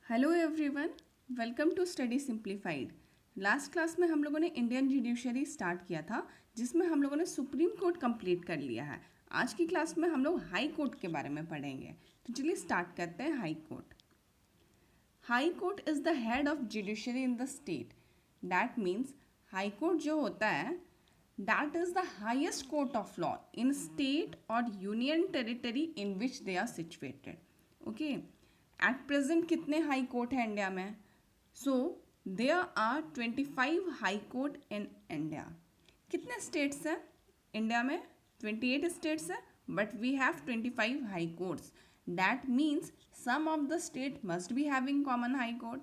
Hello everyone, welcome to study simplified. Last class में हम लोगों ने इंडियन जुडिशरी स्टार्ट किया था, जिसमें हम लोगों ने सुप्रीम कोर्ट कंप्लीट कर लिया है। आज की क्लास में हम लोग हाई कोर्ट के बारे में पढ़ेंगे। तो चलिए स्टार्ट करते हैं। High court. High court is the head of judiciary in the state. That means high court जो होता है, that is the highest court of law in state और union territory in which they are situated. Okay, at present कितने high court हैं India में? So there are 25 high court in India. कितने states हैं India में? 28 states हैं, but we have 25 high courts. That means some of the state must be having common high court.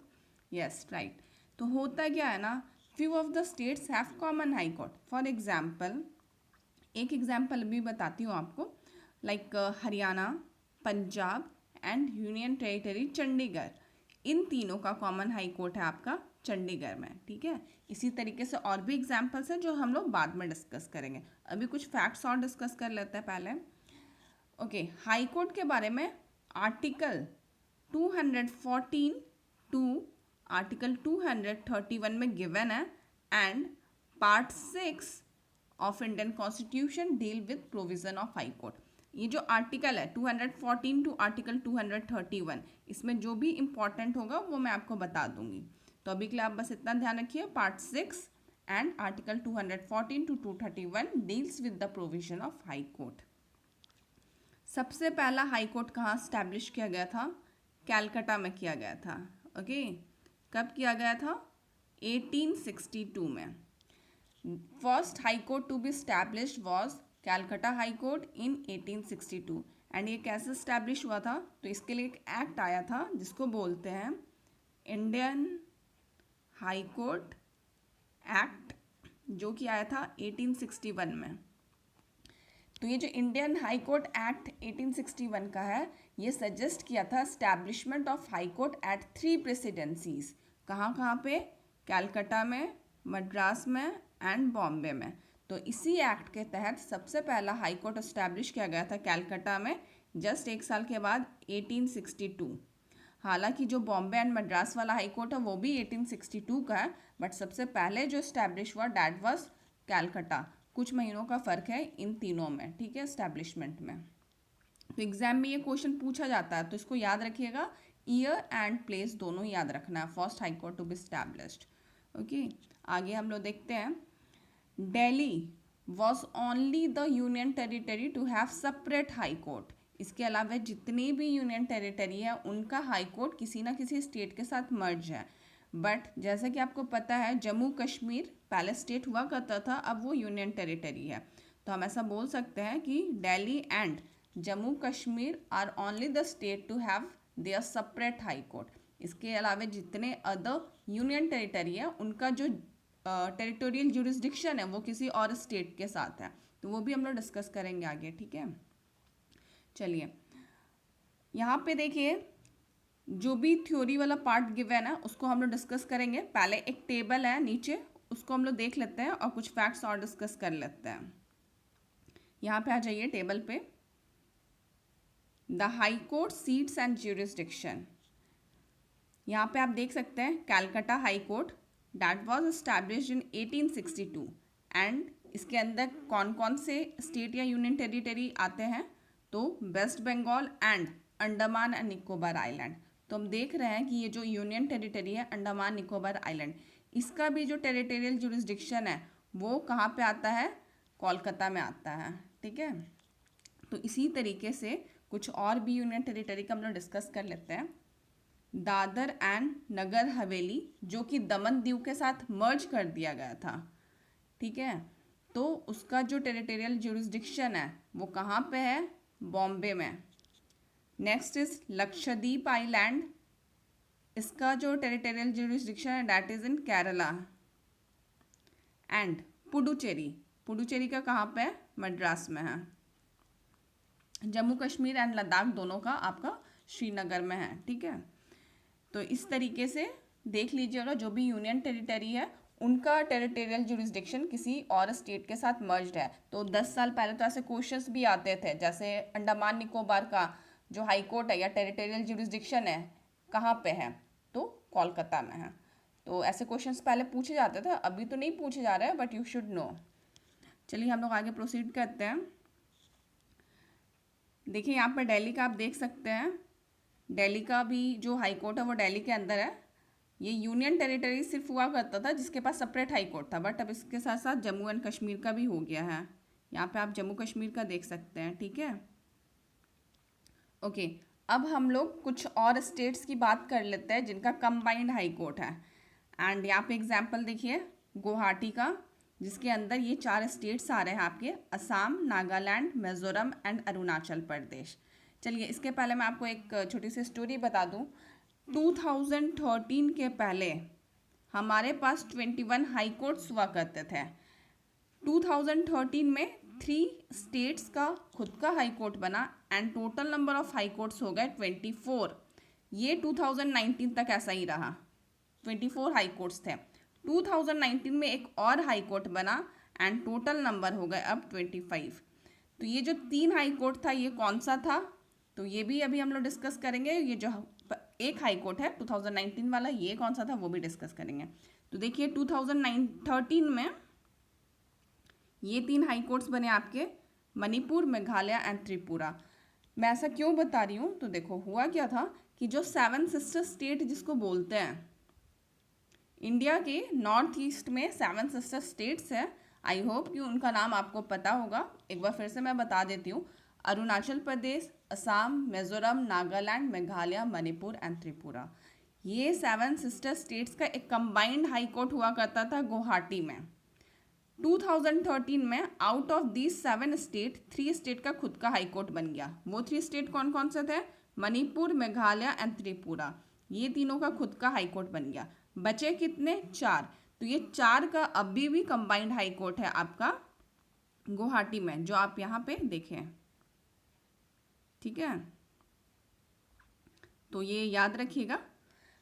Yes, right. तो होता क्या है ना, few of the states have common high court. For example, एक example भी बताती हूँ आपको, like Haryana, Punjab and union territory Chandigarh, इन तीनों का कॉमन हाई कोर्ट है आपका चंडीगढ़ में। ठीक है, इसी तरीके से और भी एग्जाम्पल्स हैं जो हम लोग बाद में डिस्कस करेंगे। अभी कुछ फैक्ट्स और डिस्कस कर लेते हैं पहले। ओके, हाई कोर्ट के बारे में आर्टिकल 214 टू आर्टिकल 231 में गिवन है, and part 6 of Indian constitution deal with provision of high court. ये जो आर्टिकल है 214 टू आर्टिकल 231, इसमें जो भी इंपॉर्टेंट होगा वो मैं आपको बता दूंगी। तो अभी के लिए आप बस इतना ध्यान रखिए, part 6 and article 214 to 231 deals with the provision of high court. सबसे पहला हाई कोर्ट कहाँ स्टैब्लिश किया गया था? कैलकाटा में किया गया था। ओके, कब किया गया था? 1862 में। First high court to be established was Calcutta high court in 1862। And ये कैसे स्टैब्लिश हुआ था? तो इसके लिए एक एक्ट आया था जिसको बोलते हैं इंडियन हाई कोर्ट एक्ट, जो कि आया था 1861 में। तो ये जो इंडियन हाई कोर्ट एक्ट 1861 का है, ये सजेस्ट किया था establishment of high court at 3 presidencies. कहाँ कहाँ पे? कैलकाटा में, मद्रास में एंड बॉम्बे में। तो इसी एक्ट के तहत सबसे पहला हाई कोर्ट एस्टैब्लिश किया गया था कैलकाटा में, जस्ट एक साल के बाद 1862। हालांकि जो बॉम्बे एंड मद्रास वाला हाई कोर्ट है वो भी 1862 का है, बट सबसे पहले जो एस्टैब्लिश हुआ डैट वाज कैलकाटा। कुछ महीनों का फ़र्क है इन तीनों में, ठीक है, एस्टैब्लिशमेंट में। तो एग्जाम में ये क्वेश्चन पूछा जाता है, तो इसको याद रखिएगा, ईयर एंड प्लेस दोनों ही याद रखना है। First high court to be established. Okay, आगे हम लोग देखते हैं। Delhi was only the union territory to have separate high court. इसके अलावा जितनी भी यूनियन टेरिटरी है उनका हाई कोर्ट किसी ना किसी स्टेट के साथ मर्ज है। बट जैसा कि आपको पता है, जम्मू कश्मीर पहले स्टेट हुआ करता था, अब वो यूनियन टेरिटरी है। तो हम ऐसा बोल सकते हैं कि Delhi and Jammu Kashmir are only the state to have their separate high court. इसके अलावा जितने अदर यूनियन टेरिटरी है उनका जो टेरिटोरियल जुरिस्डिक्शन है वो किसी और स्टेट के साथ है। तो वो भी हम लोग डिस्कस करेंगे आगे, ठीक है। चलिए, यहाँ पे देखिए, जो भी थ्योरी वाला पार्ट गिवन है उसको हम लोग डिस्कस करेंगे। पहले एक टेबल है नीचे, उसको हम लोग देख लेते हैं और कुछ फैक्ट्स और डिस्कस कर लेते हैं। यहाँ पे आ जाइए टेबल पे। The high court seats and jurisdiction. यहाँ पे आप देख सकते हैं Calcutta high court that was established in 1862। And इसके अंदर कौन कौन से स्टेट या यूनियन टेरिटरी आते हैं? तो West Bengal and Andaman and Nicobar island. तो हम देख रहे हैं कि ये जो यूनियन टेरिटरी है अंडमान निकोबार आइलैंड, इसका भी जो टेरिटोरियल जुरिस्डिक्शन है वो कहाँ पे आता है? कोलकाता में आता है, ठीक है। तो इसी तरीके से कुछ और भी यूनियन टेरिटरी का हम लोग डिस्कस कर लेते हैं। दादर एंड नगर हवेली, जो कि दमन दीव के साथ मर्ज कर दिया गया था, ठीक है। तो उसका जो टेरिटोरियल जुरिस्डिक्शन है वो कहाँ पे है? बॉम्बे में। नेक्स्ट इज लक्षद्वीप आइलैंड, इसका जो टेरिटोरियल जुरिस्डिक्शन है that is in Kerala. And Puducherry, Puducherry का कहाँ पे है? मद्रास में है। जम्मू कश्मीर एंड लद्दाख दोनों का आपका श्रीनगर में है, ठीक है। तो इस तरीके से देख लीजिएगा, जो भी यूनियन टेरिटरी है उनका टेरिटोरियल जुरिस्डिक्शन किसी और स्टेट के साथ मर्ज्ड है। तो 10 साल पहले तो ऐसे क्वेश्चंस भी आते थे, जैसे अंडमान निकोबार का जो हाई कोर्ट है या टेरिटोरियल जुरिस्डिक्शन है कहाँ पे है? तो कोलकाता में है। तो ऐसे क्वेश्चंस पहले पूछे जाते थे, अभी तो नहीं पूछे जा रहे हैं, बट यू शुड नो। चलिए हम लोग आगे प्रोसीड करते हैं। देखिए यहाँ पर दिल्ली का आप देख सकते हैं, दिल्ली का भी जो हाई कोर्ट है वो दिल्ली के अंदर है। ये यूनियन टेरिटरी सिर्फ हुआ करता था जिसके पास सेपरेट हाई कोर्ट था, बट अब इसके साथ साथ जम्मू एंड कश्मीर का भी हो गया है। यहाँ पे आप जम्मू कश्मीर का देख सकते हैं, ठीक है। ओके, अब हम लोग कुछ और स्टेट्स की बात कर लेते हैं जिनका कंबाइंड हाई कोर्ट है। एंड यहाँ पे एग्जाम्पल देखिए गुवाहाटी का, जिसके अंदर ये 4 स्टेट्स आ रहे हैं आपके, असम, नागालैंड, मिजोरम एंड अरुणाचल प्रदेश। चलिए इसके पहले मैं आपको एक छोटी सी स्टोरी बता दूं। 2013 के पहले हमारे पास 21 हाई कोर्ट्स हुआ करते थे। 2013 में 3 स्टेट्स का खुद का हाई कोर्ट बना and total number of high courts हो गए 24। ये 2019 तक ऐसा ही रहा, 24 हाई कोर्ट्स थे। 2019 में एक और हाई कोर्ट बना एंड टोटल नंबर हो गए अब 25। तो ये जो 3 हाई कोर्ट था ये कौन सा था, तो ये भी अभी हम लोग डिस्कस करेंगे। ये जो एक हाई कोर्ट है 2019 वाला, ये कौन सा था वो भी डिस्कस करेंगे। तो देखिए 2013 में ये 3 हाई कोर्ट्स बने आपके, मणिपुर, मेघालय एंड त्रिपुरा। मैं ऐसा क्यों बता रही हूँ, तो देखो हुआ क्या था कि जो 7 सिस्टर स्टेट जिसको बोलते हैं, इंडिया के नॉर्थ ईस्ट में 7 सिस्टर स्टेट्स है। आई होप कि उनका नाम आपको पता होगा, एक बार फिर से मैं बता देती हूँ। अरुणाचल प्रदेश, असम, मिजोरम, नागालैंड, मेघालय, मणिपुर एंड त्रिपुरा। ये 7 सिस्टर स्टेट्स का एक कंबाइंड हाई कोर्ट हुआ करता था गुवाहाटी में। 2013 में out of these 7 state 3 state का खुद का हाई कोर्ट बन गया। वो 3 स्टेट कौन कौन से थे, मणिपुर, मेघालय एंड त्रिपुरा। ये तीनों का खुद का हाई कोर्ट बन गया। बचे कितने, 4। तो ये 4 का अभी भी कंबाइंड हाई कोर्ट है आपका गुवाहाटी में, जो आप यहाँ पे देखें, ठीक है। तो ये याद रखिएगा।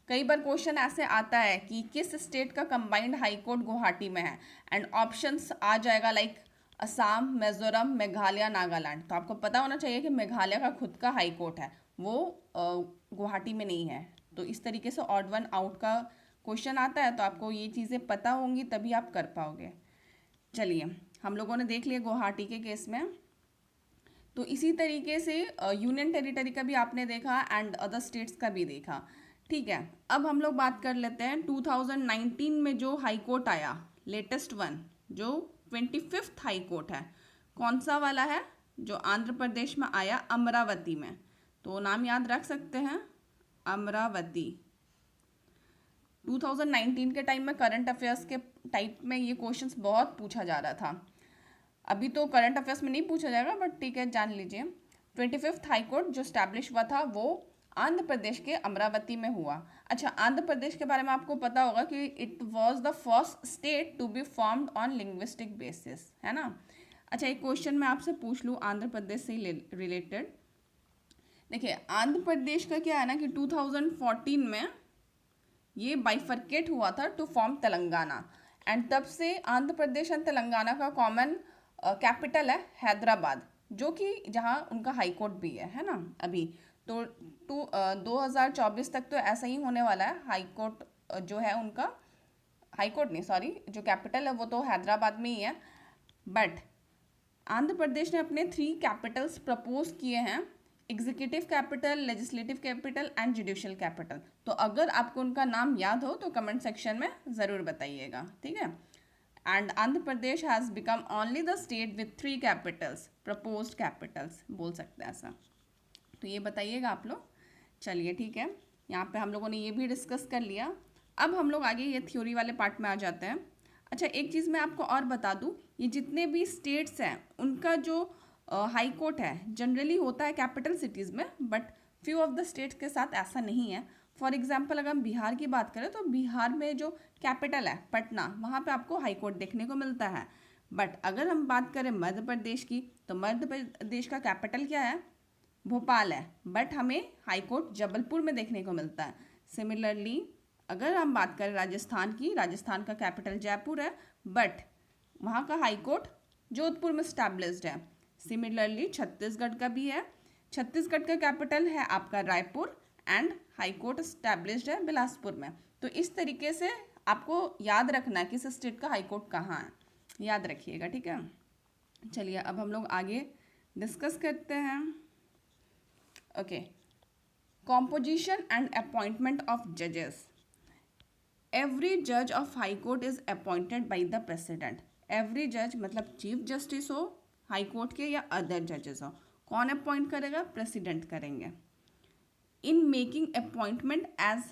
कई बार क्वेश्चन ऐसे आता है कि किस स्टेट का कंबाइंड हाई कोर्ट गुवाहाटी में है, एंड ऑप्शंस आ जाएगा लाइक असम, मिजोरम, मेघालय, नागालैंड। तो आपको पता होना चाहिए कि मेघालय का खुद का हाई कोर्ट है, वो गुवाहाटी में नहीं है। तो इस तरीके से ऑड वन आउट का क्वेश्चन आता है, तो आपको ये चीज़ें पता होंगी तभी आप कर पाओगे। चलिए हम लोगों ने देख लिया गुवाहाटी के केस में। तो इसी तरीके से यूनियन टेरिटरी का भी आपने देखा एंड अदर स्टेट्स का भी देखा, ठीक है। अब हम लोग बात कर लेते हैं 2019 में जो हाई कोर्ट आया, लेटेस्ट वन, जो 25th हाई कोर्ट है, कौन सा वाला है, जो आंध्र प्रदेश में आया, अमरावती में। तो नाम याद रख सकते हैं, अमरावती। 2019 के टाइम में करंट अफेयर्स के टाइप में ये क्वेश्चंस बहुत पूछा जा रहा था। अभी तो करंट अफेयर्स में नहीं पूछा जाएगा, बट ठीक है जान लीजिए। 25th हाई कोर्ट जो स्टैब्लिश हुआ था वो आंध्र प्रदेश के अमरावती में हुआ। अच्छा, आंध्र प्रदेश के बारे में आपको पता होगा कि it was the first state to be formed on linguistic basis, है ना। अच्छा, एक क्वेश्चन मैं आपसे पूछ लूँ आंध्र प्रदेश से रिलेटेड। देखिए आंध्र प्रदेश का क्या है ना कि 2014 में ये बाइफर्केट हुआ था टू फॉर्म तेलंगाना, एंड तब से आंध्र प्रदेश एंड तेलंगाना का कॉमन कैपिटल है हैदराबाद, जो कि जहाँ उनका हाई कोर्ट भी है ना। अभी तो 2024 तक तो ऐसा ही होने वाला है। हाई कोर्ट जो है उनका, हाई कोर्ट नहीं सॉरी, जो कैपिटल है वो तो हैदराबाद में ही है। बट आंध्र प्रदेश ने अपने 3 कैपिटल्स प्रपोज किए हैं, executive capital, legislative capital and judicial capital. तो अगर आपको उनका नाम याद हो तो कमेंट सेक्शन में ज़रूर बताइएगा, ठीक है। And Andhra Pradesh has become only the state with 3 Capitals, proposed Capitals बोल सकते हैं ऐसा। तो ये बताइएगा आप लोग। चलिए ठीक है, यहाँ पे हम लोगों ने ये भी डिस्कस कर लिया। अब हम लोग आगे ये थ्योरी वाले पार्ट में आ जाते हैं। अच्छा, एक चीज़ मैं आपको और बता दूँ, ये जितने भी स्टेट्स हैं उनका जो हाई कोर्ट है जनरली होता है कैपिटल सिटीज़ में, but few of the states के साथ ऐसा नहीं है। फॉर एग्जांपल अगर हम बिहार की बात करें तो बिहार में जो कैपिटल है पटना, वहाँ पे आपको हाई कोर्ट देखने को मिलता है। बट अगर हम बात करें मध्य प्रदेश की, तो मध्य प्रदेश का कैपिटल क्या है, भोपाल है, बट हमें हाई कोर्ट जबलपुर में देखने को मिलता है। सिमिलरली अगर हम बात करें राजस्थान की, राजस्थान का कैपिटल जयपुर है, बट वहाँ का हाई कोर्ट जोधपुर में स्टैब्लिश्ड है। सिमिलरली छत्तीसगढ़ का भी है, छत्तीसगढ़ का कैपिटल है आपका Raipur and high court established है बिलासपुर में। तो इस तरीके से आपको याद रखना है कि इस स्टेट का हाई कोर्ट कहाँ है, याद रखिएगा, ठीक है। चलिए अब हम लोग आगे डिस्कस करते हैं। Okay, composition and appointment of जजेस। एवरी जज of high court is appointed by the president. Every जज मतलब चीफ जस्टिस हो हाई कोर्ट के या अदर जजेस हो, कौन अपॉइंट करेगा? प्रेसिडेंट करेंगे। In making appointment as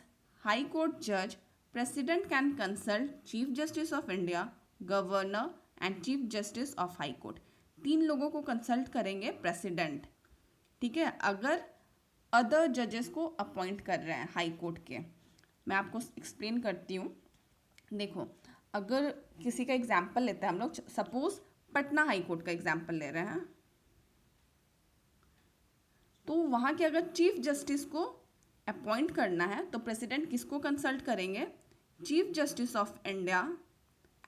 high court जज, president can consult chief justice of India, governor and chief justice of high court. 3 लोगों को कंसल्ट करेंगे प्रेसिडेंट, ठीक है, अगर अदर जजेस को अपॉइंट कर रहे हैं हाई कोर्ट के। मैं आपको एक्सप्लेन करती हूँ। देखो, अगर किसी का एग्जाम्पल लेते हैं हम लोग, सपोज पटना हाई कोर्ट का एग्जाम्पल ले रहे हैं, तो वहाँ के अगर चीफ जस्टिस को अपॉइंट करना है तो प्रेसिडेंट किसको कंसल्ट करेंगे? Chief justice of India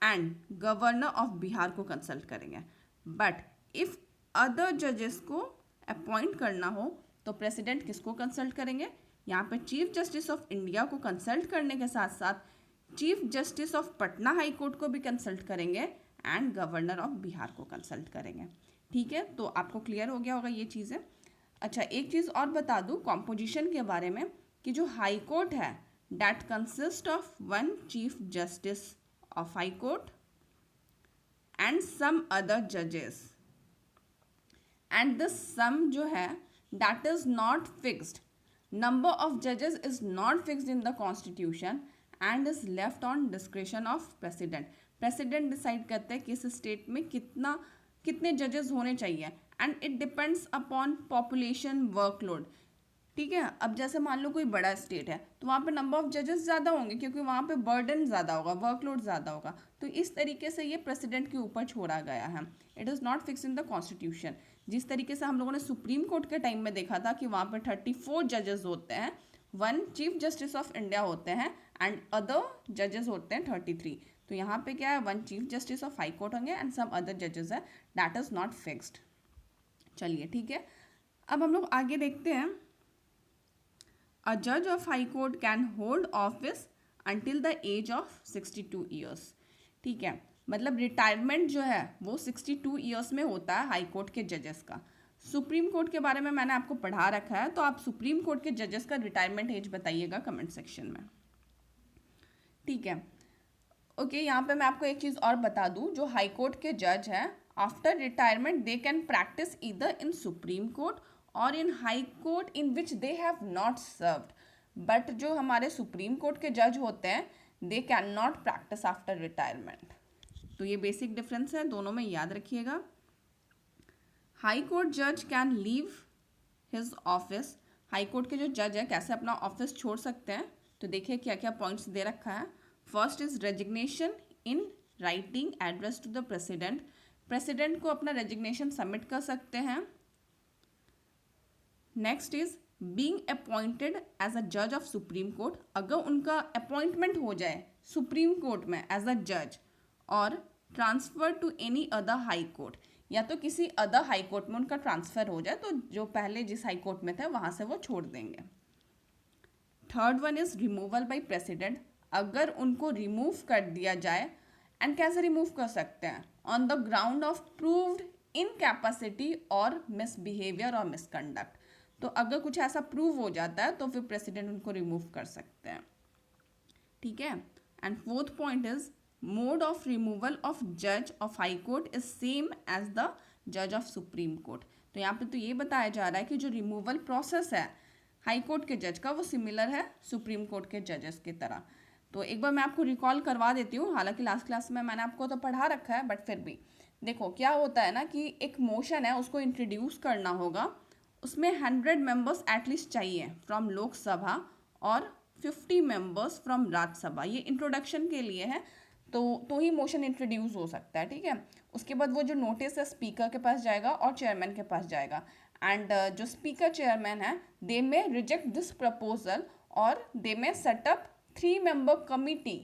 and governor of Bihar को कंसल्ट करेंगे। बट इफ अदर जजेस को अपॉइंट करना हो तो प्रेसिडेंट किसको कंसल्ट करेंगे? यहाँ पे चीफ जस्टिस ऑफ इंडिया को कंसल्ट करने के साथ साथ chief justice of Patna high court को भी कंसल्ट करेंगे एंड गवर्नर ऑफ बिहार को कंसल्ट करेंगे, ठीक है। तो आपको क्लियर हो गया होगा ये चीज़ें। अच्छा, एक चीज़ और बता दूँ कॉम्पोजिशन के बारे में, कि जो हाई कोर्ट है that consist of 1 chief justice of high court and some other जजेस, एंड दिस सम जो है that is not fixed. Number of जजेस is not fixed in the constitution and is left on discretion of president. President decide करते हैं कि इस state में कितने जजेस होने चाहिए, and it depends upon population workload, ठीक है। अब जैसे मान लो कोई बड़ा स्टेट है तो वहाँ पे नंबर ऑफ जजेस ज़्यादा होंगे क्योंकि वहाँ पे बर्डन ज़्यादा होगा, वर्कलोड ज़्यादा होगा। तो इस तरीके से ये प्रेसिडेंट के ऊपर छोड़ा गया है। It is not fix in the constitution. जिस तरीके से हम लोगों ने सुप्रीम कोर्ट के टाइम में देखा था कि वहाँ पे 34 जजेस होते हैं, 1 चीफ जस्टिस ऑफ इंडिया होते हैं एंड अदर जजेस होते हैं 33। तो यहाँ पे क्या है, 1 chief justice of high court होंगे एंड सम अदर जजेस है, दैट इज़ नॉट फिक्स्ड। चलिए ठीक है, अब हम लोग आगे देखते हैं। अ जज of high court can hold office until the age of 62 years, ठीक है। मतलब रिटायरमेंट जो है वो 62 ईयर्स में होता है हाई कोर्ट के जजेस का। सुप्रीम कोर्ट के बारे में मैंने आपको पढ़ा रखा है, तो आप सुप्रीम कोर्ट के जजेस का रिटायरमेंट एज बताइएगा कमेंट सेक्शन में, ठीक है। ओके, यहाँ पे मैं आपको एक चीज़ और बता दूँ, जो हाई कोर्ट के जज हैं after retirement they can practise either in supreme court और in high court in which they have not served. But जो हमारे सुप्रीम कोर्ट के जज होते हैं they can not practise after retirement. तो ये बेसिक डिफरेंस है, दोनों में याद रखिएगा। हाई कोर्ट जज can leave his office. High court के जो जज है कैसे अपना ऑफिस छोड़ सकते हैं, तो देखिए क्या क्या पॉइंट्स दे रखा है। First is resignation in writing address to the president. President को अपना रेजिग्नेशन सबमिट कर सकते हैं। Next is being appointed as a जज ऑफ सुप्रीम कोर्ट। अगर उनका अपॉइंटमेंट हो जाए सुप्रीम कोर्ट में एज अ जज, और transfer to any other high court, या तो किसी अदर हाई कोर्ट में उनका ट्रांसफर हो जाए, तो जो पहले जिस हाई कोर्ट में थे वहाँ से वो छोड़ देंगे। Third one is removal by president. अगर उनको रिमूव कर दिया जाए, एंड कैसे रिमूव कर सकते हैं, on the ground of proved incapacity और मिसबिहेवियर और मिसकंडक्ट। तो अगर कुछ ऐसा प्रूव हो जाता है तो फिर प्रेसिडेंट उनको रिमूव कर सकते हैं, ठीक है। And fourth point is mode of removal of जज of high court is same as the जज ऑफ सुप्रीम कोर्ट। तो यहाँ पे तो ये बताया जा रहा है कि जो रिमूवल प्रोसेस है हाई कोर्ट के जज का वो सिमिलर है सुप्रीम कोर्ट के जजेस की तरह। तो एक बार मैं आपको रिकॉल करवा देती हूँ, हालांकि लास्ट क्लास में मैंने आपको तो पढ़ा रखा है, बट फिर भी देखो क्या होता है ना कि एक मोशन है उसको इंट्रोड्यूस करना होगा, उसमें 100 मेंबर्स एटलीस्ट चाहिए फ्रॉम लोकसभा और 50 मेंबर्स फ्रॉम राज्यसभा। ये इंट्रोडक्शन के लिए है, तो ही मोशन इंट्रोड्यूस हो सकता है, ठीक है। उसके बाद वो जो नोटिस है स्पीकर के पास जाएगा और चेयरमैन के पास जाएगा, एंड जो स्पीकर चेयरमैन है दे में रिजेक्ट दिस प्रपोजल और दे में setup 3 member committee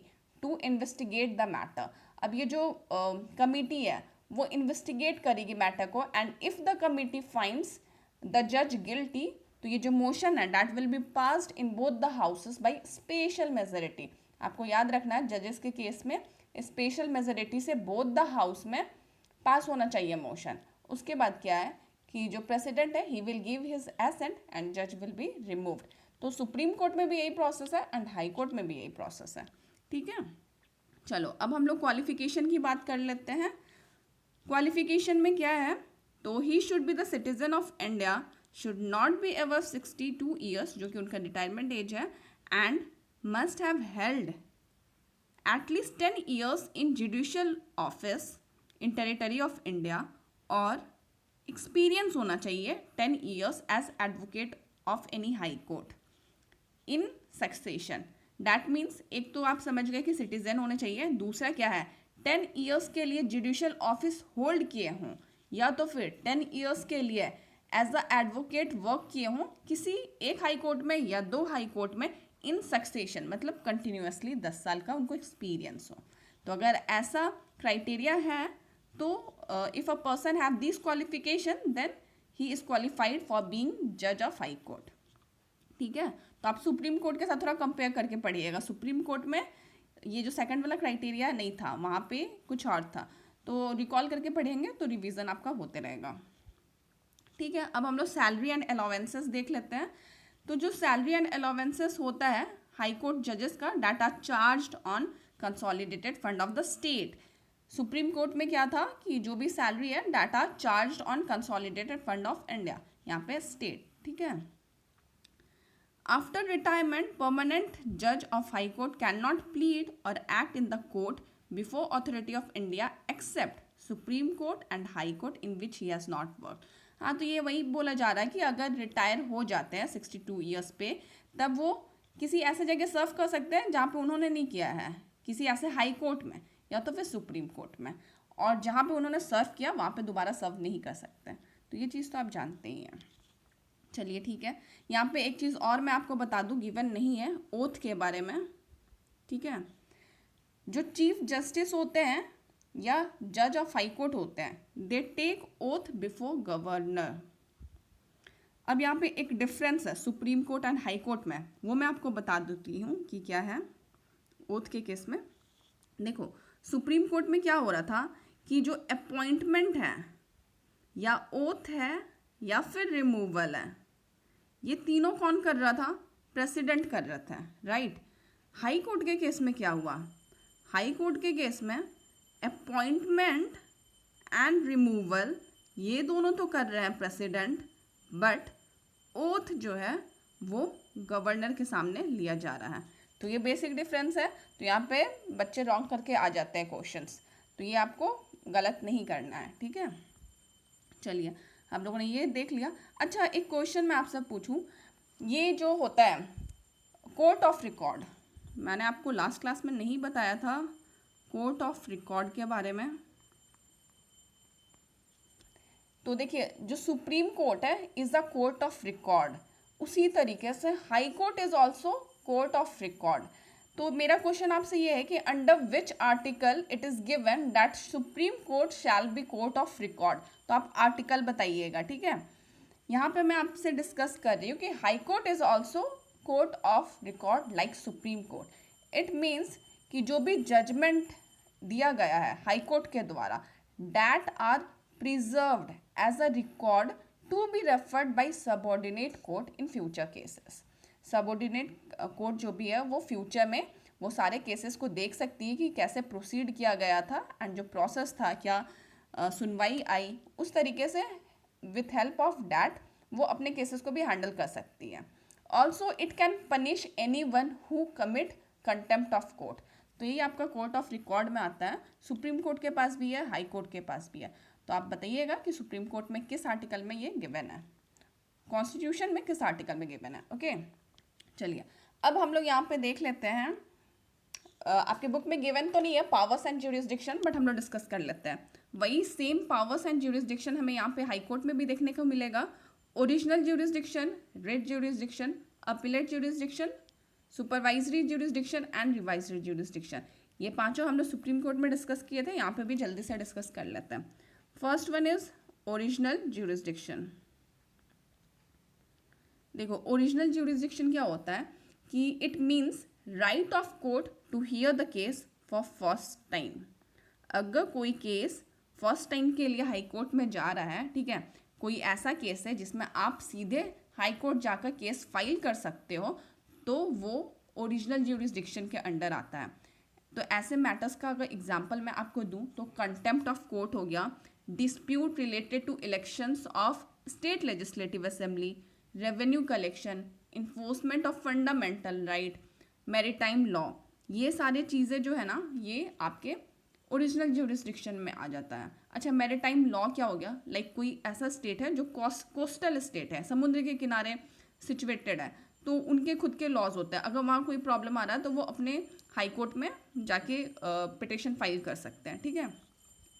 to investigate the matter. अब ये जो कमिटी है वो इन्वेस्टिगेट करेगी मैटर को, and if the committee finds the जज गिल्टी तो ये जो मोशन है that will be passed in both the houses by special majority. आपको याद रखना है जजेस के केस में स्पेशल मेजोरिटी से बोथ द हाउस में पास होना चाहिए मोशन। उसके बाद क्या है कि जो प्रेसिडेंट है he will give his assent and जज विल बी रिमूव्ड। तो सुप्रीम कोर्ट में भी यही प्रोसेस है एंड हाई कोर्ट में भी यही प्रोसेस है। ठीक है, चलो अब हम लोग क्वालिफिकेशन की बात कर लेते हैं। क्वालिफिकेशन में क्या है, तो he should be the citizen of India, should not be ever 62 years जो कि उनका रिटायरमेंट एज है, and must have held at least 10 years in judicial office in territory of India, और एक्सपीरियंस होना चाहिए 10 years as advocate of any high court in succession. That means एक तो आप समझ गए कि सिटीजन होने चाहिए, दूसरा क्या है 10 ईयर्स के लिए जुडिशियल ऑफिस होल्ड किए हों, या तो फिर 10 ईयर्स के लिए एज अ एडवोकेट वर्क किए हों किसी एक हाई कोर्ट में या 2 हाई कोर्ट में इन सक्सेशन, मतलब कंटिन्यूसली 10 साल का उनको एक्सपीरियंस हो। तो अगर ऐसा क्राइटेरिया है तो if a person have this qualification then he is qualified for being जज ऑफ हाई कोर्ट। ठीक है, तो आप सुप्रीम कोर्ट के साथ थोड़ा कंपेयर करके पढ़िएगा। सुप्रीम कोर्ट में ये जो सेकंड वाला क्राइटेरिया नहीं था, वहाँ पे कुछ और था, तो रिकॉल करके पढ़ेंगे तो रिवीजन आपका होते रहेगा। ठीक है, अब हम लोग सैलरी एंड अलाउंसेस देख लेते हैं। तो जो सैलरी एंड अलाउंसेस होता है हाई कोर्ट जजेस का, that are charged on consolidated fund of the state. Supreme court में क्या था कि जो भी सैलरी है that are charged on consolidated fund of India, यहाँ पे स्टेट। ठीक है, आफ्टर रिटायरमेंट परमानेंट जज of high court can not plead or act in the court before authority of India except supreme court and high court in which he has not work. हाँ, तो ये वही बोला जा रहा है कि अगर रिटायर हो जाते हैं 62 ईयर्स पे, तब वो किसी ऐसे जगह सर्व कर सकते हैं जहाँ पे उन्होंने नहीं किया है, किसी ऐसे हाई कोर्ट में या तो फिर सुप्रीम कोर्ट में, और जहाँ पे उन्होंने सर्व किया वहाँ पे दोबारा सर्व नहीं कर सकते। तो ये चीज़ तो आप जानते ही हैं। चलिए ठीक है, यहाँ पे एक चीज़ और मैं आपको बता दूँ, गिवन नहीं है, ओथ के बारे में। ठीक है, जो चीफ जस्टिस होते हैं या जज ऑफ हाई कोर्ट होते हैं, they take oath before governor. अब यहाँ पे एक डिफरेंस है supreme court and high court में, वो मैं आपको बता देती हूँ कि क्या है। ओथ के केस में देखो, सुप्रीम कोर्ट में क्या हो रहा था कि जो अपॉइंटमेंट है या ओथ है या फिर रिमूवल है, ये तीनों कौन कर रहा था, प्रेसिडेंट कर रहा था, राइट। हाई कोर्ट के केस में क्या हुआ, हाई कोर्ट के केस में अपॉइंटमेंट एंड रिमूवल ये दोनों तो कर रहे हैं प्रेसिडेंट, बट ओथ जो है वो गवर्नर के सामने लिया जा रहा है। तो ये बेसिक डिफरेंस है। तो यहाँ पे बच्चे रॉन्ग करके आ जाते हैं क्वेश्चंस, तो ये आपको गलत नहीं करना है। ठीक है, चलिए आप लोगों ने ये देख लिया। अच्छा, एक क्वेश्चन मैं आपसे पूछूं, ये जो होता है कोर्ट ऑफ रिकॉर्ड, मैंने आपको लास्ट क्लास में नहीं बताया था कोर्ट ऑफ रिकॉर्ड के बारे में। तो देखिए, जो सुप्रीम कोर्ट है is the court of record, उसी तरीके से high court is also court of record. तो मेरा क्वेश्चन आपसे ये है कि under which article it is given that supreme court shall be court of record. तो आप आर्टिकल बताइएगा। ठीक है, यहाँ पे मैं आपसे डिस्कस कर रही हूँ कि high court is also court of record like supreme court. It means कि जो भी जजमेंट दिया गया है हाई कोर्ट के द्वारा, that are preserved as a record to be referred by subordinate court in future cases. Subordinate court जो भी है वो फ्यूचर में वो सारे केसेस को देख सकती है कि कैसे प्रोसीड किया गया था एंड जो प्रोसेस था, क्या सुनवाई आई, उस तरीके से विथ हेल्प ऑफ डैट वो अपने केसेस को भी हैंडल कर सकती है। Also it can punish any one who commit contempt of court. तो ये आपका कोर्ट ऑफ रिकॉर्ड में आता है, सुप्रीम कोर्ट के पास भी है, हाई कोर्ट के पास भी है। तो आप बताइएगा कि सुप्रीम कोर्ट में किस आर्टिकल में ये गिवन है, कॉन्स्टिट्यूशन में किस आर्टिकल में गिवन है। ओके, चलिए अब हम लोग यहाँ पे देख लेते हैं। आपके बुक में गिवन तो नहीं है पावर्स एंड ज्यूरिसडिक्शन, बट हम लोग डिस्कस कर लेते हैं। वही सेम पावर्स एंड ज्यूरिसडिक्शन हमें यहाँ पे हाई कोर्ट में भी देखने को मिलेगा। Original jurisdiction, writ jurisdiction, appellate jurisdiction, supervisory jurisdiction and revisionary jurisdiction, ये पांचों हम लोग सुप्रीम कोर्ट में डिस्कस किए थे। यहाँ पे भी जल्दी से डिस्कस कर लेते हैं। First one is original jurisdiction. देखो ओरिजिनल ज्यूरिसडिक्शन क्या होता है कि it means right of court to hear the case for first time. अगर कोई केस फर्स्ट टाइम के लिए हाई कोर्ट में जा रहा है, ठीक है, कोई ऐसा केस है जिसमें आप सीधे हाई कोर्ट जाकर केस फाइल कर सकते हो, तो वो ओरिजिनल ज्यूरिसडिक्शन के अंडर आता है। तो ऐसे मैटर्स का अगर एग्जांपल मैं आपको दूं तो कंटेम्प्ट ऑफ कोर्ट हो गया, dispute related to elections of state legislative assembly, revenue collection, enforcement of fundamental right, maritime law, ये सारी चीज़ें जो है ना ये आपके ओरिजिनल ज्यूरिसडिक्शन में आ जाता है। अच्छा, मैरिटाइम लॉ क्या हो गया? लाइक कोई ऐसा स्टेट है जो कोस्टल स्टेट है, समुद्र के किनारे सिचुएटेड है, तो उनके खुद के लॉज होते हैं। अगर वहाँ कोई प्रॉब्लम आ रहा है तो वो अपने हाई कोर्ट में जाके पिटिशन फाइल कर सकते हैं, ठीक है।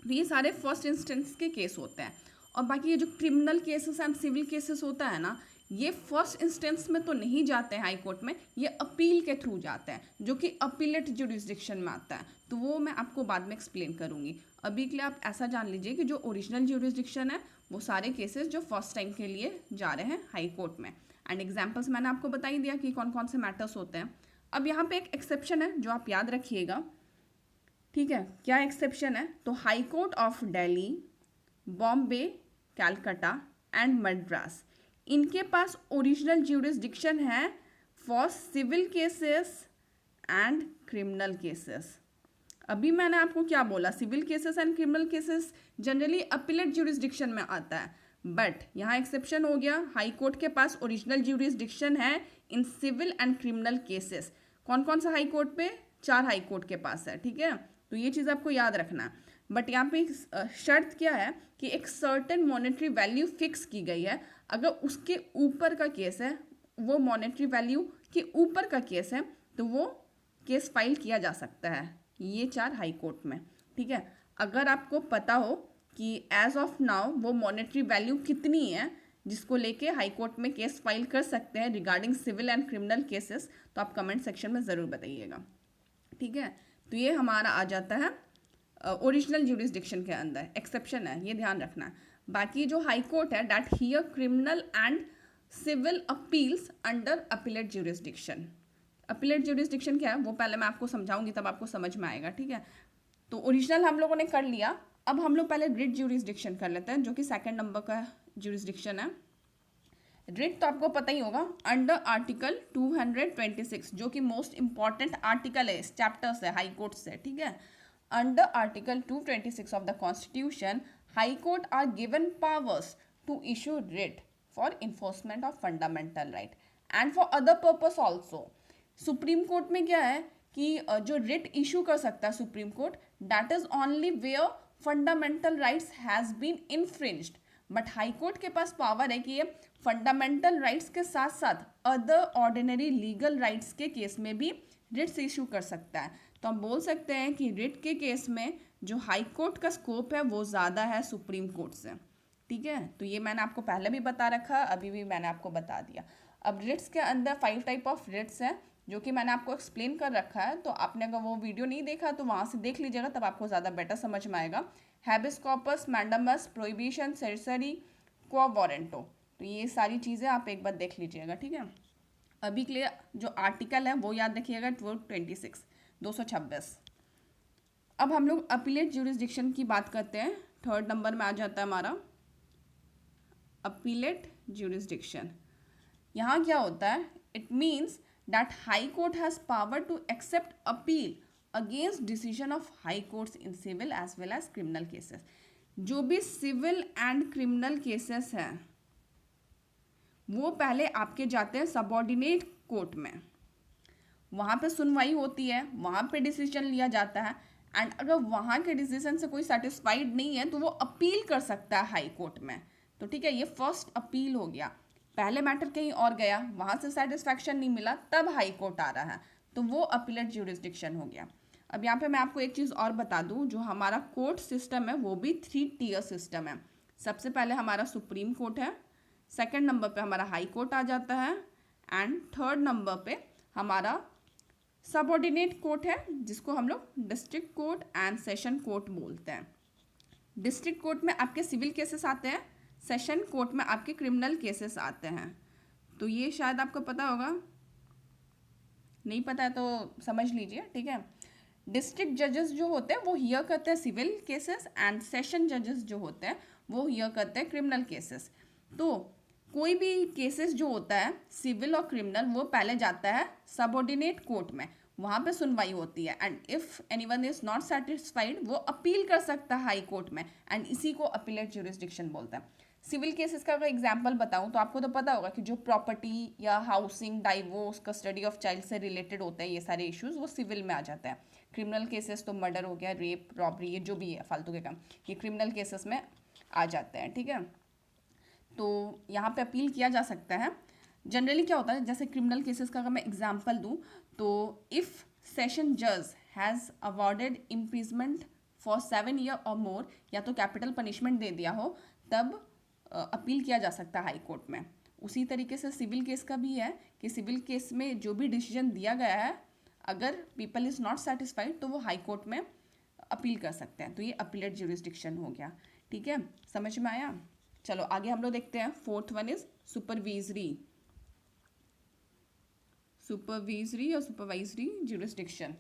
तो ये सारे फर्स्ट इंस्टेंस के केस होते हैं। और बाकी ये जो criminal cases and civil cases होता है ना, ये फर्स्ट इंस्टेंस में तो नहीं जाते हैं हाई कोर्ट में, ये अपील के थ्रू जाते हैं, जो कि अपीलेट ज्यूरिसडिक्शन में आता है। तो वो मैं आपको बाद में एक्सप्लेन करूँगी। अभी के लिए आप ऐसा जान लीजिए कि जो ओरिजिनल ज्यूरिसडिक्शन है वो सारे केसेस जो फर्स्ट टाइम के लिए जा रहे हैं हाई कोर्ट में। एंड एग्जाम्पल्स मैंने आपको बता ही दिया कि कौन कौन से मैटर्स होते हैं। अब यहाँ पे एक एक्सेप्शन है जो आप याद रखिएगा, ठीक है। क्या एक्सेप्शन है? तो high court of Delhi, Bombay, Calcutta and Madras, इनके पास ओरिजिनल ज्यूरिसडिक्शन है for civil cases and criminal cases. अभी मैंने आपको क्या बोला? Civil cases and criminal cases generally appellate jurisdiction में आता है, बट यहाँ एक्सेप्शन हो गया, हाई कोर्ट के पास ओरिजिनल ज्यूरिसडिक्शन है in civil and criminal cases. कौन कौन सा हाई कोर्ट पे? 4 हाई कोर्ट के पास है, ठीक है। तो ये चीज़ आपको याद रखना है। बट यहाँ पे शर्त क्या है कि एक सर्टेन मॉनेटरी वैल्यू फिक्स की गई है। अगर उसके ऊपर का केस है, वो मॉनेटरी वैल्यू के ऊपर का केस है, तो वो केस फाइल किया जा सकता है ये 4 हाई कोर्ट में, ठीक है। अगर आपको पता हो कि एज ऑफ नाउ वो मॉनेटरी वैल्यू कितनी है जिसको लेके हाई कोर्ट में केस फाइल कर सकते हैं regarding civil and criminal cases, तो आप कमेंट सेक्शन में ज़रूर बताइएगा, ठीक है। तो ये हमारा आ जाता है ओरिजिनल ज्यूरिसडिक्शन के अंदर। एक्सेप्शन है, ये ध्यान रखना है। बाकी जो हाई कोर्ट है that here criminal and civil appeals under appellate jurisdiction. Appellate jurisdiction क्या है वो पहले मैं आपको समझाऊंगी, तब आपको समझ में आएगा, ठीक है। तो ओरिजिनल हम लोगों ने कर लिया, अब हम लोग पहले रिट ज्यूरिसडिक्शन कर लेते हैं, जो कि 2nd नंबर का ज्यूरिसडिक्शन है। रिट तो आपको पता ही होगा, अंडर आर्टिकल 226, जो कि मोस्ट इंपॉर्टेंट आर्टिकल है इस चैप्टर से, हाई कोर्ट से, ठीक है। Under article 226 of the constitution, high court are given powers to issue writ for enforcement of fundamental right and for other purpose also. Supreme court में क्या है कि जो रिट इशू कर सकता है supreme court, that is only where fundamental rights has been infringed. But high court के पास पावर है कि ये फंडामेंटल राइट्स के साथ साथ अदर ऑर्डिनरी लीगल राइट्स के केस में भी रिट्स इशू कर सकता है। तो हम बोल सकते हैं कि रिट के केस में जो हाई कोर्ट का स्कोप है वो ज़्यादा है सुप्रीम कोर्ट से, ठीक है। तो ये मैंने आपको पहले भी बता रखा, अभी भी मैंने आपको बता दिया। अब रिट्स के अंदर 5 टाइप ऑफ रिट्स हैं जो कि मैंने आपको एक्सप्लेन कर रखा है, तो आपने अगर वो वीडियो नहीं देखा तो वहाँ से देख लीजिएगा, तब आपको ज़्यादा बेटर समझ में आएगा। हैबिस कॉर्पस, मैंडमस, प्रोहिबिशन, सेरेसरी, क्वा वारंटो, तो ये सारी चीज़ें आप एक बार देख लीजिएगा, ठीक है। अभी के लिए जो आर्टिकल है वो याद रखिएगा, 226। अब हम लोग अपीलेट ज्यूरिसडिक्शन की बात करते हैं। 3rd नंबर में आ जाता है हमारा अपीलेट ज्यूरिसडिक्शन। यहाँ क्या होता है? It means that high court has power to accept appeal against decision of high courts in civil as well as criminal cases. जो भी सिविल एंड क्रिमिनल केसेस हैं वो पहले आपके जाते हैं सबऑर्डिनेट कोर्ट में, वहाँ पे सुनवाई होती है, वहाँ पे डिसीजन लिया जाता है, एंड अगर वहाँ के डिसीजन से कोई सेटिस्फाइड नहीं है तो वो अपील कर सकता है हाई कोर्ट में। तो ठीक है, ये फर्स्ट अपील हो गया। पहले मैटर कहीं और गया, वहाँ से सेटिस्फैक्शन नहीं मिला, तब हाई कोर्ट आ रहा है, तो वो अपीलेट ज्यूरिसडिक्शन हो गया। अब यहाँ पे मैं आपको एक चीज़ और बता दूँ, जो हमारा कोर्ट सिस्टम है वो भी 3 टियर सिस्टम है। सबसे पहले हमारा सुप्रीम कोर्ट है, 2nd नंबर पे हमारा हाई कोर्ट आ जाता है, एंड 3rd नंबर पे हमारा सबऑर्डिनेट कोर्ट है, जिसको हम लोग district court and session court बोलते हैं। डिस्ट्रिक्ट कोर्ट में आपके सिविल केसेस आते हैं, सेशन कोर्ट में आपके क्रिमिनल केसेस आते हैं। तो ये शायद आपको पता होगा, नहीं पता है तो समझ लीजिए, ठीक है। डिस्ट्रिक्ट जजेस जो होते हैं वो हियर करते हैं सिविल केसेस, एंड सेशन जजेस जो होते हैं वो हियर करते हैं क्रिमिनल केसेस। तो कोई भी केसेस जो होता है सिविल और क्रिमिनल, वो पहले जाता है सबऑर्डिनेट कोर्ट में, वहाँ पे सुनवाई होती है, and if anyone is not satisfied वो अपील कर सकता है हाई कोर्ट में, एंड इसी को अपीलेट ज्यूरिसडिक्शन बोलते हैं। सिविल केसेस का अगर एग्जांपल बताऊं तो आपको तो पता होगा कि जो प्रॉपर्टी या housing, divorce, custody of child से रिलेटेड होते हैं ये सारे इश्यूज, वो सिविल में आ जाते हैं। क्रिमिनल केसेस तो मर्डर हो गया, रेप, रॉबरी, ये जो भी है फालतू के काम, ये क्रिमिनल केसेस में आ जाते हैं, ठीक है। तो यहाँ पे अपील किया जा सकता है। जनरली क्या होता है, जैसे क्रिमिनल केसेस का अगर मैं एग्जांपल दूं तो इफ़ सेशन जज has awarded imprisonment for 7 year और मोर, या तो कैपिटल पनिशमेंट दे दिया हो, तब अपील किया जा सकता है हाई कोर्ट में। उसी तरीके से सिविल केस का भी है कि सिविल केस में जो भी डिसीजन दिया गया है, अगर पीपल इज़ नॉट सेटिस्फाइड तो वो हाई कोर्ट में अपील कर सकते हैं। तो ये अपीलेट ज्यूरिसडिक्शन हो गया, ठीक है, समझ में आया। चलो आगे हम लोग देखते हैं। फोर्थ वन इज सुपरविजरी और supervisory jurisdiction.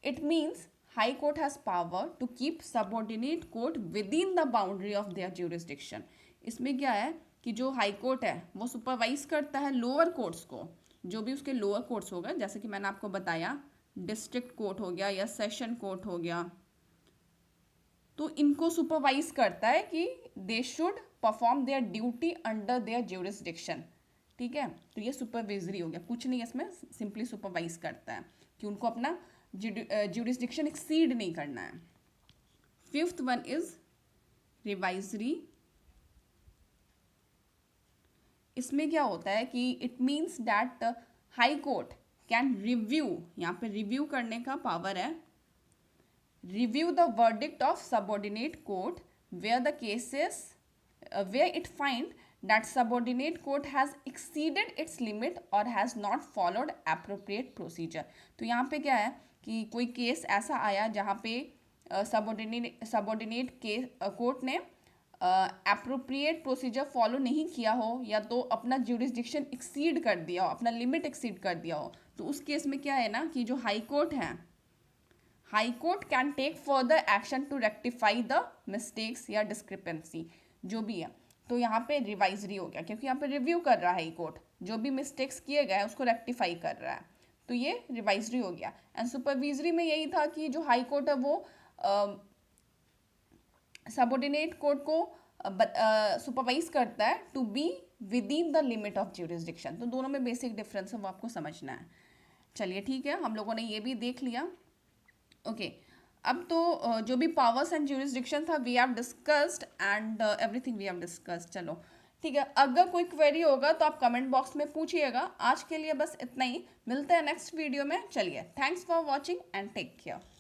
It means high court has power to keep subordinate court within the boundary of their jurisdiction. इसमें क्या है कि जो हाई कोर्ट है वो सुपरवाइज करता है लोअर कोर्ट्स को, जो भी उसके लोअर कोर्ट्स होगा, जैसे कि मैंने आपको बताया डिस्ट्रिक्ट कोर्ट हो गया या सेशन कोर्ट हो गया, तो इनको सुपरवाइज करता है कि they should perform there duty under their jurisdiction, ठीक है। तो ये सुपरविजरी हो गया, कुछ नहीं इसमें, सिंपली सुपरवाइज करता है कि उनको अपना ज्यूरिसडिक्शन एक्सीड नहीं करना है। Fifth one is revisionary. इसमें क्या होता है कि it means that high court can review, यहाँ पे रिव्यू करने का पावर है, review the verdict of subordinate court where the cases where it find that subordinate court has exceeded its limit or has not followed appropriate procedure। तो यहाँ पे क्या है कि कोई केस ऐसा आया जहाँ पे सबऑर्डिनेट केस कोर्ट ने एप्रोप्रिएट प्रोसीजर फॉलो नहीं किया हो, या तो अपना ज्यूरिसडिक्शन एक्सीड कर दिया हो, अपना लिमिट एक्सीड कर दिया हो, तो उस केस में क्या है ना कि जो हाई कोर्ट है, high court can take further action to rectify the mistakes या डिस्क्रिपेंसी जो भी है। तो यहाँ पे रिवाइजरी हो गया, क्योंकि यहाँ पे रिव्यू कर रहा है हाई कोर्ट, जो भी मिस्टेक्स किए गए उसको रेक्टिफाई कर रहा है, तो ये रिवाइजरी हो गया। एंड सुपरविजरी में यही था कि जो हाई कोर्ट है वो सबऑर्डिनेट कोर्ट को सुपरवाइज करता है to be within the limit of jurisdiction. तो दोनों में बेसिक डिफरेंस है, वो आपको समझना है। चलिए ठीक है, हम लोगों ने ये भी देख लिया। ओके, अब तो जो भी पावर्स एंड ज्यूरिसडिक्शन था we have discussed, and everything we have discussed. चलो ठीक है, अगर कोई क्वेरी होगा तो आप कमेंट बॉक्स में पूछिएगा। आज के लिए बस इतना ही, मिलते हैं नेक्स्ट वीडियो में। चलिए, thanks for watching and take care.